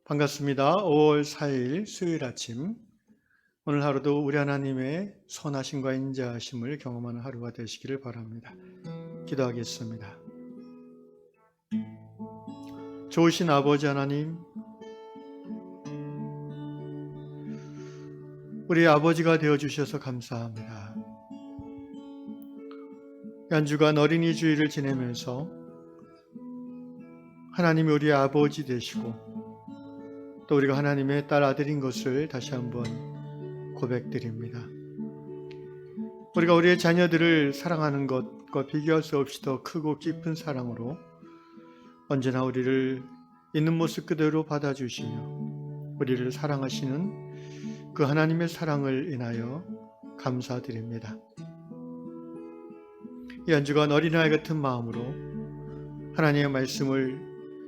반갑습니다. 5월 4일 수요일 아침, 오늘 하루도 우리 하나님의 선하심과 인자하심을 경험하는 하루가 되시기를 바랍니다. 기도하겠습니다. 좋으신 아버지 하나님, 우리 아버지가 되어주셔서 감사합니다. 한 주간 어린이 주일을 지내면서 하나님이 우리의 아버지 되시고 또 우리가 하나님의 딸 아들인 것을 다시 한번 고백드립니다. 우리가 우리의 자녀들을 사랑하는 것과 비교할 수 없이 더 크고 깊은 사랑으로 언제나 우리를 있는 모습 그대로 받아주시며 우리를 사랑하시는 그 하나님의 사랑을 인하여 감사드립니다. 이 한 주간 어린아이 같은 마음으로 하나님의 말씀을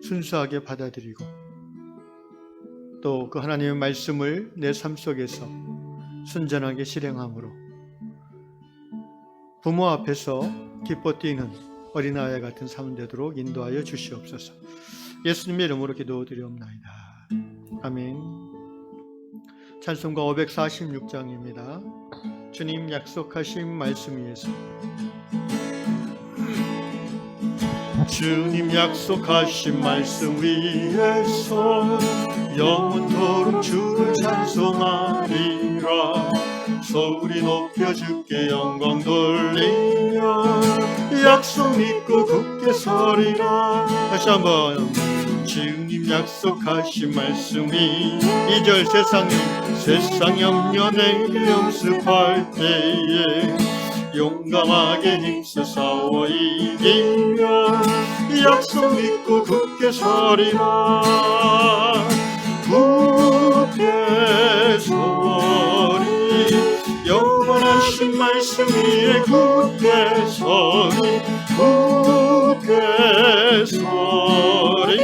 순수하게 받아들이고 또 그 하나님의 말씀을 내 삶 속에서 순전하게 실행함으로 부모 앞에서 기뻐 뛰는 어린아이 같은 삶 되도록 인도하여 주시옵소서. 예수님의 이름으로 기도드리옵나이다. 아멘. 찬송가 546장입니다. 주님 약속하신 말씀 위에서, 주님 약속하신 말씀 위에서 영원토록 주를 찬송하리라. 소리 높여 주께 영광 돌리며 약속 믿고 굳게 서리라. 다시 한번. 주님 약속하신 말씀이 2절 세상 염려 내게 연습할 때에 용감하게 힘써 싸워 이기며 약속 믿고 굳게 서리라. 굳게 서리 영원하신 말씀 위에 굳게 서리 굳게 서리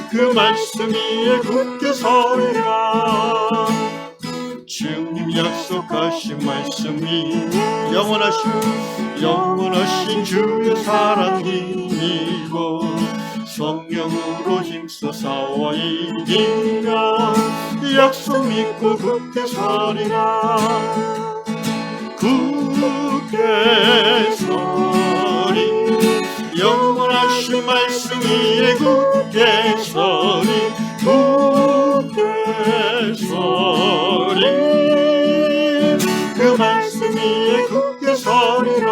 그 말씀 위에 굳게 서리라. 주님 약속하신 말씀이 영원하신 주의 사랑 힘이고 성령으로 힘써 싸워 이기며 약속 믿고 굳게 서리라. 굳게 서리 영원하신 말씀 위에 굳게 서리 굳게 서리 그 말씀 위에 굳게 서리라.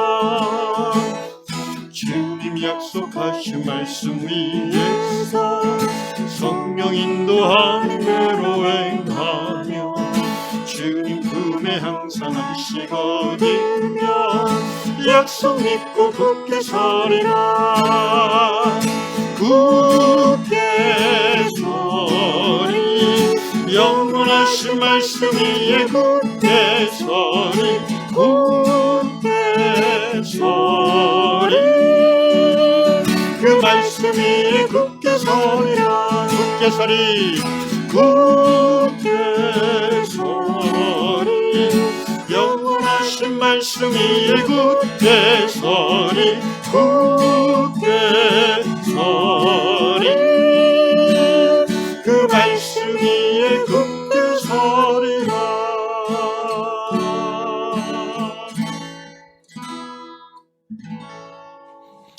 주님 약속하신 말씀 위에서 성령 인도하는 대로 행하며 주님 품에 항상 안식어리며 약속 믿고 굳게 서리라. 굳게 서리 영원하신 말씀 위에 굳게 서리 굳게 서리 그 말씀 위에 굳게 서리라. 굳게 서리 굳게 서리 영원하신 말씀 위에 굳게 서리 굳게 서리 그 말씀 위에 굳게 서리라.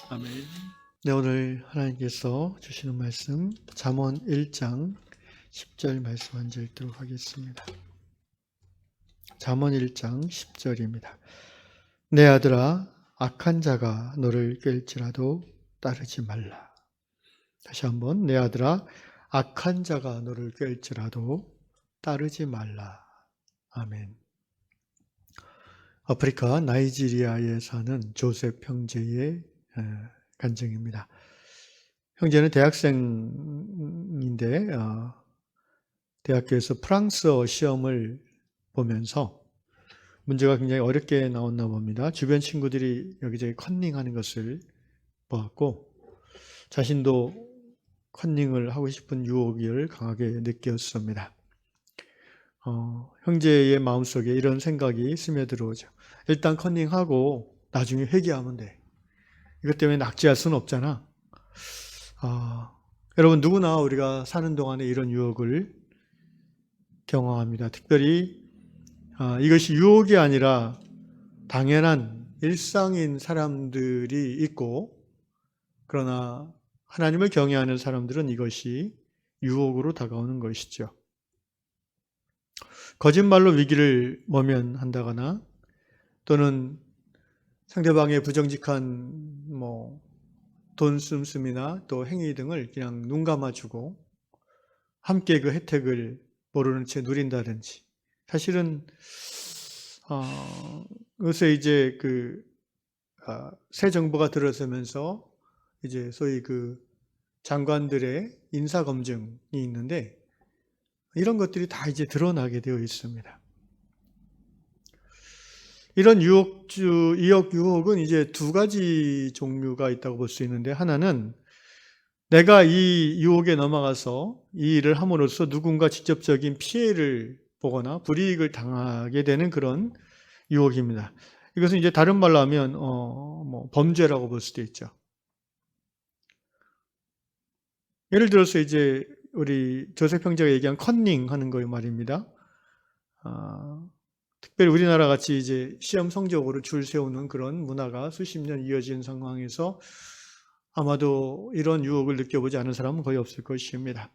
아멘. 네, 오늘 하나님께서 주시는 말씀 잠언 1장 10절 말씀 한 절 읽도록 하겠습니다. 잠언 1장 10절입니다. 내 아들아 악한 자가 너를 깰지라도 따르지 말라. 다시 한번. 내 아들아 악한 자가 너를 깰지라도 따르지 말라. 아멘. 아프리카 나이지리아에 사는 조셉 형제의 간증입니다. 형제는 대학생인데 대학교에서 프랑스어 시험을 보면서 문제가 굉장히 어렵게 나왔나 봅니다. 주변 친구들이 여기저기 컨닝하는 것을 보았고 자신도 컨닝을 하고 싶은 유혹을 강하게 느꼈습니다. 형제의 마음속에 이런 생각이 스며들어오죠. 일단 컨닝하고 나중에 회개하면 돼. 이것 때문에 낙지할 수는 없잖아. 여러분 누구나 우리가 사는 동안에 이런 유혹을 경험합니다. 특별히 이것이 유혹이 아니라 당연한 일상인 사람들이 있고, 그러나 하나님을 경외하는 사람들은 이것이 유혹으로 다가오는 것이죠. 거짓말로 위기를 모면한다거나 또는 상대방의 부정직한 돈 씀씀이나 또 행위 등을 그냥 눈 감아주고 함께 그 혜택을 모르는 채 누린다든지, 사실은 요새 이제 새 정부가 들어서면서 이제 소위 장관들의 인사 검증이 있는데 이런 것들이 다 이제 드러나게 되어 있습니다. 이런 유혹은 이제 두 가지 종류가 있다고 볼 수 있는데, 하나는 내가 이 유혹에 넘어가서 이 일을 함으로써 누군가 직접적인 피해를 보거나 불이익을 당하게 되는 그런 유혹입니다. 이것은 이제 다른 말로 하면 범죄라고 볼 수도 있죠. 예를 들어서 이제 우리 조셉 형제가 얘기한 컨닝하는 거예요 말입니다. 특별히 우리나라 같이 이제 시험 성적으로 줄 세우는 그런 문화가 수십 년 이어진 상황에서 아마도 이런 유혹을 느껴보지 않은 사람은 거의 없을 것입니다.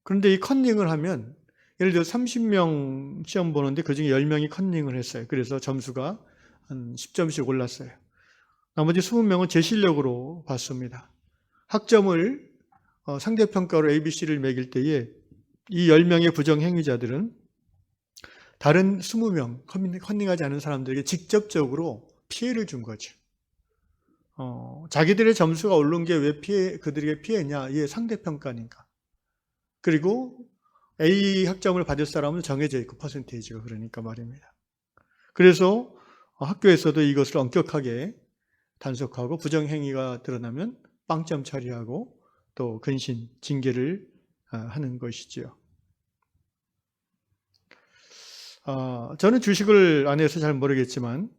그런데 이 컨닝을 하면 예를 들어 30명 시험 보는데 그중에 10명이 컨닝을 했어요. 그래서 점수가 한 10점씩 올랐어요. 나머지 20명은 제 실력으로 봤습니다. 학점을 상대평가로 ABC를 매길 때에 이 10명의 부정행위자들은 다른 20명, 컨닝하지 않은 사람들에게 직접적으로 피해를 준 거죠. 자기들의 점수가 오른 게 왜 그들에게 피해냐? 이게 상대평가니까. 그리고 A 학점을 받을 사람은 정해져 있고, 퍼센테이지가 그러니까 말입니다. 그래서 학교에서도 이것을 엄격하게 단속하고 부정행위가 드러나면 빵점 처리하고 또 근신, 징계를 하는 것이지요. 저는 주식을 안 해서 잘 모르겠지만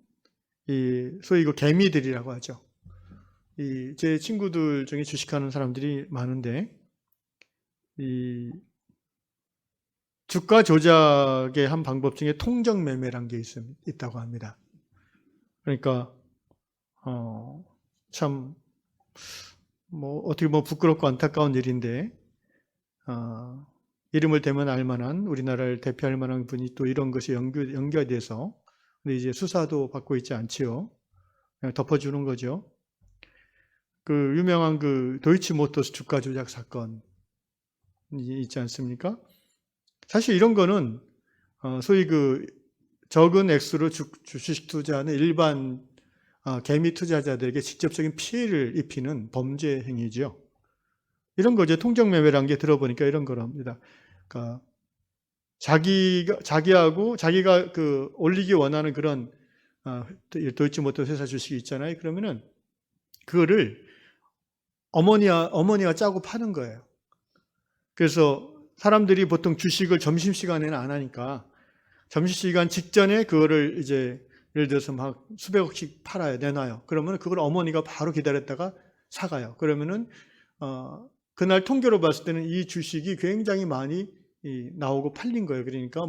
소위 개미들이라고 하죠. 제 친구들 중에 주식하는 사람들이 많은데 이 주가 조작의 한 방법 중에 통정 매매란 게 있다고 합니다. 그러니까 참 어떻게 부끄럽고 안타까운 일인데 이름을 대면 알만한 우리나라를 대표할 만한 분이 또 이런 것이 연결돼서 근데 이제 수사도 받고 있지 않지요. 그냥 덮어주는 거죠. 유명한 도이치모터스 주가 조작 사건이 있지 않습니까? 사실 이런 거는 소위 적은 액수로 주식 투자하는 일반 개미 투자자들에게 직접적인 피해를 입히는 범죄 행위죠. 이런 거죠. 통정매매라는 게 들어보니까 이런 거랍니다. 그러니까 자기가 올리기 원하는 그런 도이치모터스 회사 주식이 있잖아요. 그러면은 그거를 어머니가 짜고 파는 거예요. 그래서 사람들이 보통 주식을 점심시간에는 안 하니까 점심시간 직전에 그거를 이제 예를 들어서 막 수백억씩 팔아요. 내놔요. 그러면 그걸 어머니가 바로 기다렸다가 사가요. 그러면은 그날 통계로 봤을 때는 이 주식이 굉장히 많이 나오고 팔린 거예요. 그러니까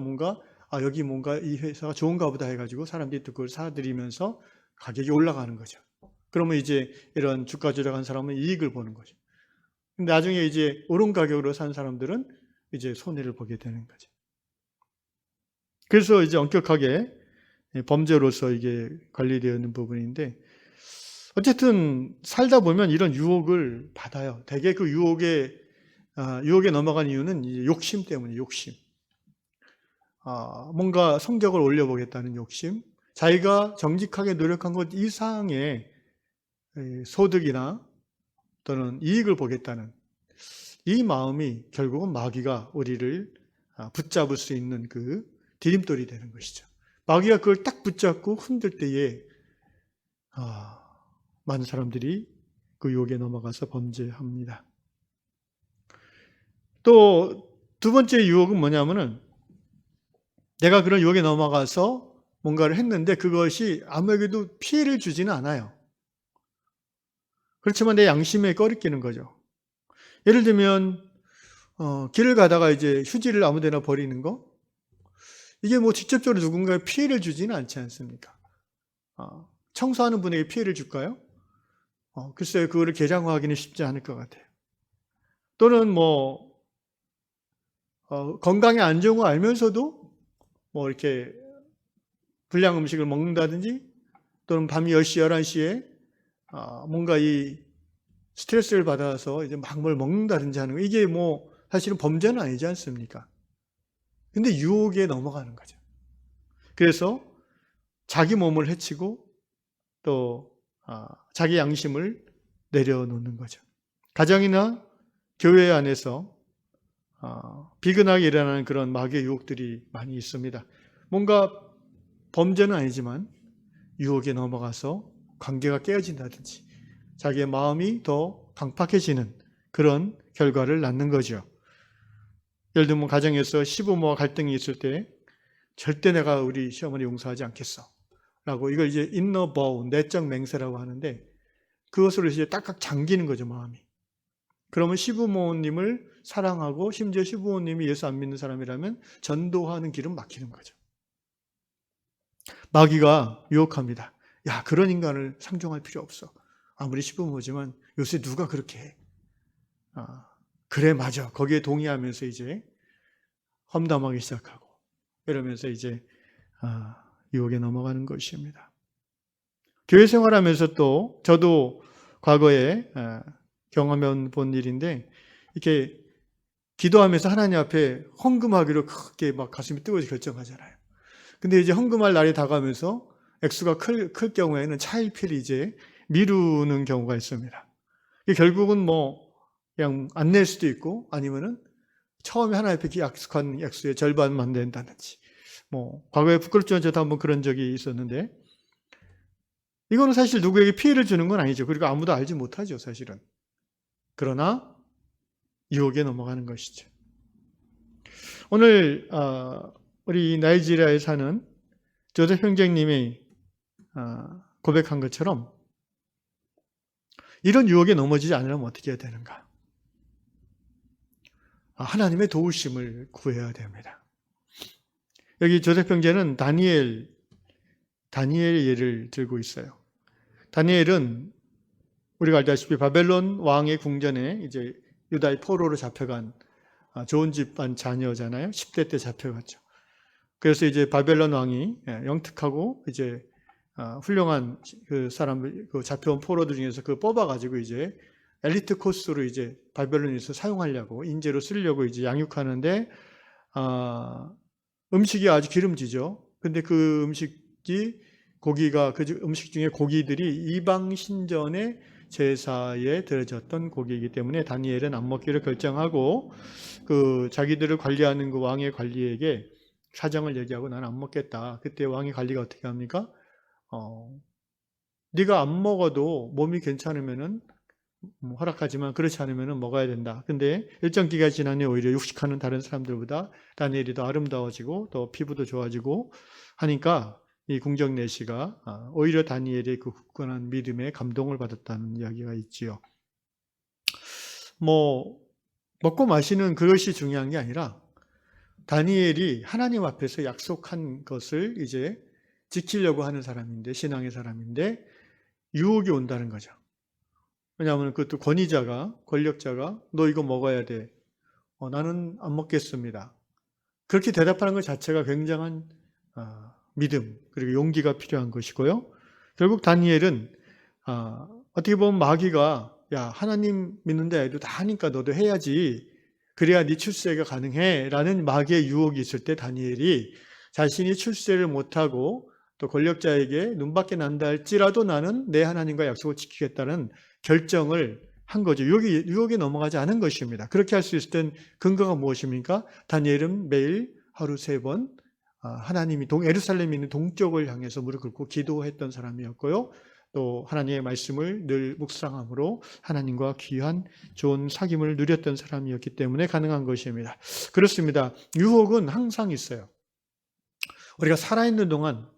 여기 이 회사가 좋은가 보다 해가지고 사람들이 또 그걸 사들이면서 가격이 올라가는 거죠. 그러면 이제 이런 주가 조작한 사람은 이익을 보는 거죠. 근데 나중에 이제 오른 가격으로 산 사람들은 이제 손해를 보게 되는 거죠. 그래서 이제 엄격하게 범죄로서 이게 관리되어 있는 부분인데, 어쨌든 살다 보면 이런 유혹을 받아요. 대개 그 유혹에 넘어간 이유는 이제 욕심 때문이에요. 욕심. 뭔가 성적을 올려보겠다는 욕심, 자기가 정직하게 노력한 것 이상의 소득이나 또는 이익을 보겠다는 이 마음이 결국은 마귀가 우리를 붙잡을 수 있는 그 디딤돌이 되는 것이죠. 마귀가 그걸 딱 붙잡고 흔들 때에 많은 사람들이 그 유혹에 넘어가서 범죄합니다. 또 두 번째 유혹은 뭐냐면은 내가 그런 유혹에 넘어가서 뭔가를 했는데 그것이 아무에게도 피해를 주지는 않아요. 그렇지만 내 양심에 꺼리끼는 거죠. 예를 들면 길을 가다가 이제 휴지를 아무데나 버리는 거, 이게 뭐 직접적으로 누군가에 피해를 주지는 않지 않습니까? 청소하는 분에게 피해를 줄까요? 글쎄요, 그거를 개장화하기는 쉽지 않을 것 같아요. 또는 뭐 건강에 안 좋은 거 알면서도 뭐 이렇게 불량 음식을 먹는다든지, 또는 밤 10시, 11시에 뭔가 이 스트레스를 받아서 이제 막 뭘 먹는다든지 하는 거, 이게 뭐 사실은 범죄는 아니지 않습니까? 근데 유혹에 넘어가는 거죠. 그래서 자기 몸을 해치고 또 자기 양심을 내려놓는 거죠. 가정이나 교회 안에서 비근하게 일어나는 그런 마귀의 유혹들이 많이 있습니다. 뭔가 범죄는 아니지만 유혹에 넘어가서 관계가 깨어진다든지 자기의 마음이 더 강팍해지는 그런 결과를 낳는 거죠. 예를 들면 가정에서 시부모와 갈등이 있을 때 절대 내가 우리 시어머니 용서하지 않겠어 라고, 이걸 이제 inner vow, 내적 맹세라고 하는데, 그것으로 이제 딱딱 잠기는 거죠, 마음이. 그러면 시부모님을 사랑하고 심지어 시부모님이 예수 안 믿는 사람이라면 전도하는 길은 막히는 거죠. 마귀가 유혹합니다. 야, 그런 인간을 상종할 필요 없어. 아무리 시부모지만 요새 누가 그렇게 해. 그래, 맞아. 거기에 동의하면서 이제 험담하기 시작하고 이러면서 이제 유혹에 넘어가는 것입니다. 교회 생활하면서 또 저도 과거에 경험해 본 일인데, 이렇게 기도하면서 하나님 앞에 헌금하기로 크게 막 가슴이 뜨거워서 결정하잖아요. 근데 이제 헌금할 날이 다가오면서 액수가 클 경우에는 차일피일 이제 미루는 경우가 있습니다. 결국은 뭐 그냥 안 낼 수도 있고, 아니면은 처음에 하나님 앞에 약속한 액수의 절반만 낸다든지, 뭐 과거에 부끄럽지만 저도 한번 그런 적이 있었는데, 이거는 사실 누구에게 피해를 주는 건 아니죠. 그리고 아무도 알지 못하죠, 사실은. 그러나 유혹에 넘어가는 것이죠. 오늘 우리 나이지리아에 사는 조셉 형제님이 고백한 것처럼 이런 유혹에 넘어지지 않으려면 어떻게 해야 되는가? 하나님의 도우심을 구해야 됩니다. 여기 조셉 형제는 다니엘의 예를 들고 있어요. 다니엘은 우리가 알다시피 바벨론 왕의 궁전에 이제 유다의 포로로 잡혀간 좋은 집안 자녀잖아요. 10대 때 잡혀갔죠. 그래서 이제 바벨론 왕이 영특하고 이제 훌륭한 그 사람들, 그 잡혀온 포로들 중에서 그 뽑아가지고 이제 엘리트 코스로 이제 바벨론에서 사용하려고, 인재로 쓰려고 이제 양육하는데, 음식이 아주 기름지죠. 근데 그 음식이 고기가, 그 음식 중에 고기들이 이방 신전의 제사에 드려졌던 고기이기 때문에 다니엘은 안 먹기를 결정하고, 그 자기들을 관리하는 그 왕의 관리에게 사정을 얘기하고 나는 안 먹겠다. 그때 왕의 관리가 어떻게 합니까? 네가 안 먹어도 몸이 괜찮으면은 허락하지만 그렇지 않으면은 먹어야 된다. 근데 일정 기간 지나니 오히려 육식하는 다른 사람들보다 다니엘이 더 아름다워지고 더 피부도 좋아지고 하니까 이 궁정 내시가 오히려 다니엘의 그 굳건한 믿음에 감동을 받았다는 이야기가 있지요. 뭐 먹고 마시는 그것이 중요한 게 아니라 다니엘이 하나님 앞에서 약속한 것을 이제 지키려고 하는 사람인데, 신앙의 사람인데 유혹이 온다는 거죠. 왜냐하면 그것도 권력자가 너 이거 먹어야 돼. 나는 안 먹겠습니다. 그렇게 대답하는 것 자체가 굉장한 믿음 그리고 용기가 필요한 것이고요. 결국 다니엘은 어떻게 보면 마귀가 야, 하나님 믿는데 애도 다 하니까 너도 해야지. 그래야 네 출세가 가능해 라는 마귀의 유혹이 있을 때 다니엘이 자신이 출세를 못하고 또 권력자에게 눈밖에 난다 할지라도 나는 내 하나님과 약속을 지키겠다는 결정을 한 거죠. 유혹에 넘어가지 않은 것입니다. 그렇게 할 수 있을 땐 근거가 무엇입니까? 다니엘은 매일 하루 3번 하나님이 예루살렘에 있는 동쪽을 향해서 무릎 꿇고 기도했던 사람이었고요. 또 하나님의 말씀을 늘 묵상함으로 하나님과 귀한 좋은 사귐을 누렸던 사람이었기 때문에 가능한 것입니다. 그렇습니다. 유혹은 항상 있어요. 우리가 살아있는 동안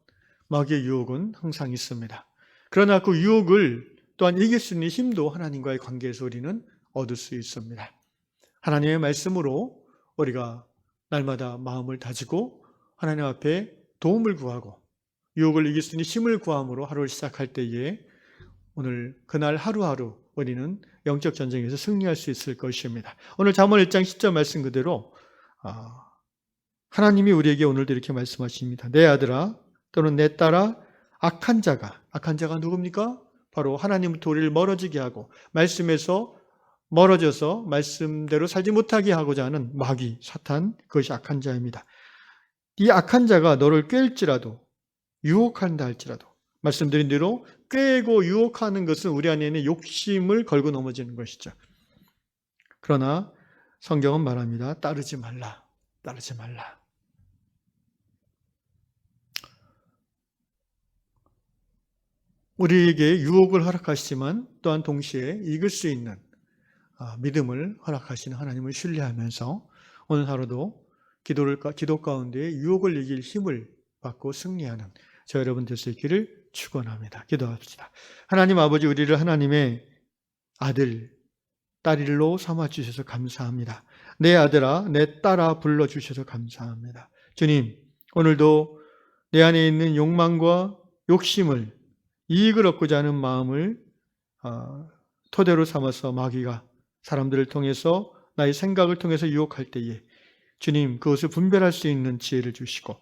마귀의 유혹은 항상 있습니다. 그러나 그 유혹을 또한 이길 수 있는 힘도 하나님과의 관계에서 우리는 얻을 수 있습니다. 하나님의 말씀으로 우리가 날마다 마음을 다지고 하나님 앞에 도움을 구하고 유혹을 이길 수 있는 힘을 구함으로 하루를 시작할 때에 오늘 그날 하루하루 우리는 영적 전쟁에서 승리할 수 있을 것입니다. 오늘 잠언 1장 10절 말씀 그대로 하나님이 우리에게 오늘도 이렇게 말씀하십니다. 내 아들아 또는 내 딸아 악한 자가 누굽니까? 바로 하나님부터 우리를 멀어지게 하고 말씀에서 멀어져서 말씀대로 살지 못하게 하고자 하는 마귀, 사탄, 그것이 악한 자입니다. 이 악한 자가 너를 꿰일지라도 유혹한다 할지라도 말씀드린 대로 꿰고 유혹하는 것은 우리 안에 있는 욕심을 걸고 넘어지는 것이죠. 그러나 성경은 말합니다. 따르지 말라. 우리에게 유혹을 허락하시지만 또한 동시에 이길 수 있는 믿음을 허락하시는 하나님을 신뢰하면서 오늘 하루도 기도 가운데 유혹을 이길 힘을 받고 승리하는 저 여러분 될 수 있기를 축원합니다. 기도합시다. 하나님 아버지, 우리를 하나님의 아들, 딸일로 삼아주셔서 감사합니다. 내 아들아, 내 딸아 불러주셔서 감사합니다. 주님, 오늘도 내 안에 있는 욕망과 욕심을 이익을 얻고자 하는 마음을 토대로 삼아서 마귀가 사람들을 통해서 나의 생각을 통해서 유혹할 때에 주님 그것을 분별할 수 있는 지혜를 주시고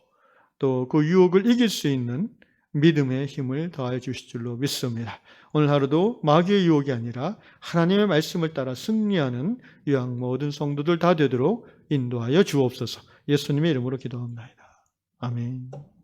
또 그 유혹을 이길 수 있는 믿음의 힘을 더하여 주실 줄로 믿습니다. 오늘 하루도 마귀의 유혹이 아니라 하나님의 말씀을 따라 승리하는 유학 모든 성도들 다 되도록 인도하여 주옵소서. 예수님의 이름으로 기도합니다. 아멘.